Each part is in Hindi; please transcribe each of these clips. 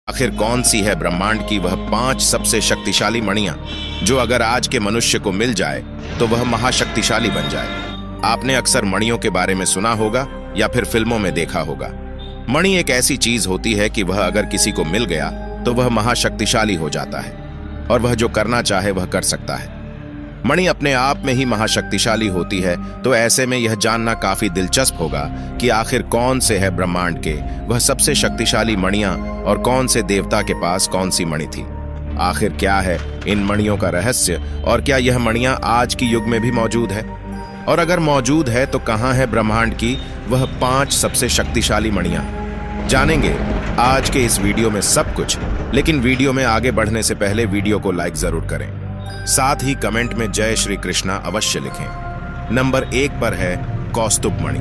आखिर कौन सी है ब्रह्मांड की वह 5 सबसे शक्तिशाली मणियां जो अगर आज के मनुष्य को मिल जाए तो वह महाशक्तिशाली बन जाए। आपने अक्सर मणियों के बारे में सुना होगा या फिर फिल्मों में देखा होगा। मणि एक ऐसी चीज होती है कि वह अगर किसी को मिल गया तो वह महाशक्तिशाली हो जाता है और वह जो करना चाहे वह कर सकता है। मणि अपने आप में ही महाशक्तिशाली होती है, तो ऐसे में यह जानना काफी दिलचस्प होगा कि आखिर कौन से है ब्रह्मांड के वह सबसे शक्तिशाली मणियां और कौन से देवता के पास कौन सी मणि थी। आखिर क्या है इन मणियों का रहस्य और क्या यह मणियां आज की युग में भी मौजूद है, और अगर मौजूद है तो कहां है ब्रह्मांड की वह 5 सबसे शक्तिशाली मणियां। जानेंगे आज के इस वीडियो में सब कुछ, लेकिन वीडियो में आगे बढ़ने से पहले वीडियो को लाइक जरूर करें, साथ ही कमेंट में जय श्री कृष्णा अवश्य लिखें। नंबर 1 पर है कौस्तुभ मणि।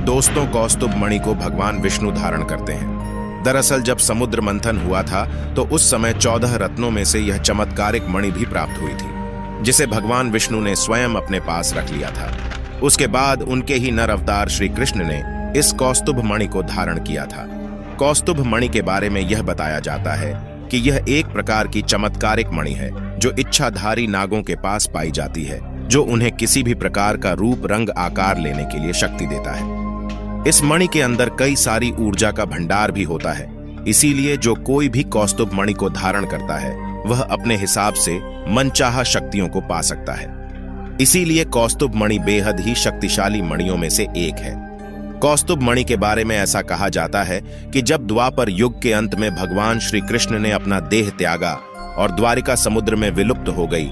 दोस्तों, कौस्तुभ मणि को भगवान विष्णु धारण करते हैं। दरअसल जब समुद्र मंथन हुआ था तो उस समय 14 रत्नों में से यह चमत्कारिक मणि भी प्राप्त हुई थी, जिसे भगवान विष्णु ने स्वयं अपने पास रख लिया था। उसके बाद उनके ही नर अवतार श्री कृष्ण ने इस कौस्तुभ मणि को धारण किया था। कौस्तुभ मणि के बारे में यह बताया जाता है कि यह एक प्रकार की चमत्कारिक मणि है जो इच्छाधारी नागों के पास पाई जाती है, जो उन्हें किसी भी प्रकार का रूप रंग आकार लेने के लिए शक्ति देता है। इस मणि के अंदर कई सारी ऊर्जा का भंडार भी होता है, इसीलिए जो कोई भी कौस्तुभ मणि को धारण करता है वह अपने हिसाब से मनचाहा शक्तियों को पा सकता है। इसीलिए कौस्तुभ मणि बेहद ही शक्तिशाली मणियों में से एक है। कौस्तुभ मणि के बारे में ऐसा कहा जाता है कि जब द्वापर युग के अंत में भगवान श्री कृष्ण ने अपना देह त्यागा और द्वारिका समुद्र में विलुप्त हो गई,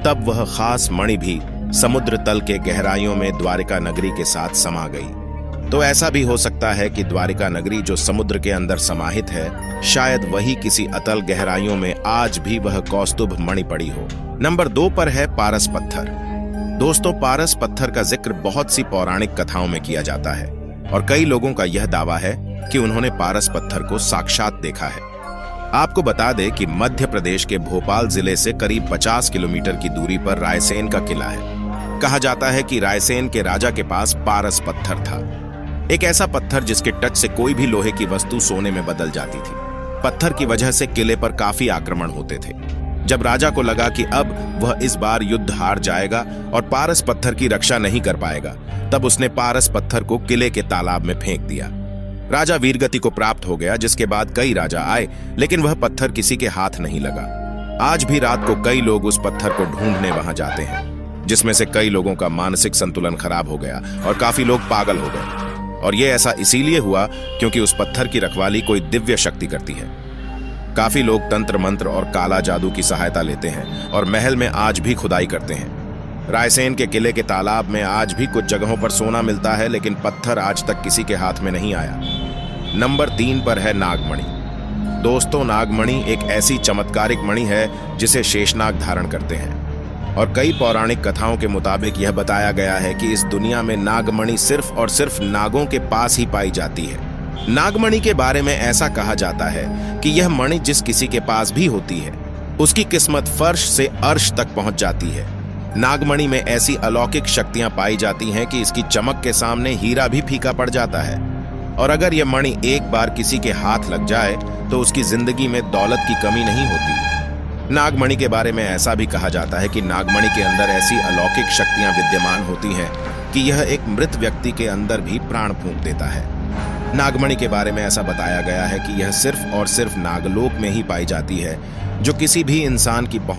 तब वह खास मणि भी समुद्र तल के गहराइयों में द्वारिका नगरी के साथ समा गई। तो ऐसा भी हो सकता है कि द्वारिका नगरी जो समुद्र के अंदर समाहित है, शायद वही किसी अतल गहराइयों में आज भी वह कौस्तुभ मणि पड़ी हो। नंबर 2 पर है पारस पत्थर। दोस्तों, पारस पत्थर का जिक्र बहुत सी पौराणिक कथाओं में किया जाता है और कई लोगों का यह दावा है कि उन्होंने पारस पत्थर को साक्षात देखा है। आपको बता दें कि मध्य प्रदेश के भोपाल जिले से करीब 50 किलोमीटर की दूरी पर रायसेन का किला है। कहा जाता है कि रायसेन के राजा के पास पारस पत्थर था, एक ऐसा पत्थर जिसके टच से कोई भी लोहे की वस्तु सोने में बदल जाती थी। पत्थर की वजह से किले पर काफी आक्रमण होते थे। जब राजा को लगा कि अब वह इस बार युद्ध हार जाएगा और पारस पत्थर की रक्षा नहीं कर पाएगा, तब उसने पारस पत्थर को किले के तालाब में फेंक दिया। राजा वीरगति को प्राप्त हो गया, जिसके बाद कई राजा आए, लेकिन वह पत्थर किसी के हाथ नहीं लगा। आज भी रात को कई लोग उस पत्थर को ढूंढने वहां जाते हैं, जिसमें से कई लोगों का मानसिक संतुलन खराब हो गया और काफी लोग पागल हो गए। और यह ऐसा इसीलिए हुआ क्योंकि उस पत्थर की रखवाली कोई दिव्य शक्ति करती है। काफी लोग तंत्र मंत्र और काला जादू की सहायता लेते हैं और महल में आज भी खुदाई करते हैं। रायसेन के किले के तालाब में आज भी कुछ जगहों पर सोना मिलता है, लेकिन पत्थर आज तक किसी के हाथ में नहीं आया। नंबर 3 पर है नागमणि। दोस्तों, नागमणि एक ऐसी चमत्कारिक मणि है जिसे शेषनाग धारण करते हैं और कई पौराणिक कथाओं के मुताबिक यह बताया गया है कि इस दुनिया में नागमणि सिर्फ और सिर्फ नागों के पास ही पाई जाती है। नागमणि के बारे में ऐसा कहा जाता है कि यह मणि जिस किसी के पास भी होती है उसकी किस्मत फर्श से अर्श तक पहुंच जाती है। नागमणि में ऐसी अलौकिक शक्तियां पाई जाती हैं कि इसकी चमक के सामने हीरा भी फीका पड़ जाता है, और अगर यह मणि एक बार किसी के हाथ लग जाए तो उसकी जिंदगी में दौलत की कमी नहीं होती। नागमणि के बारे में ऐसा भी कहा जाता है कि नागमणि के अंदर ऐसी अलौकिक शक्तियां विद्यमान होती हैं कि यह एक मृत व्यक्ति के अंदर भी प्राण फूंक देता है। नागमणि के बारे में ऐसा बताया गया है कि यह सिर्फ और सिर्फ नागलोक में ही पाई जाती है, जो किसी भी इंसान की पहुंच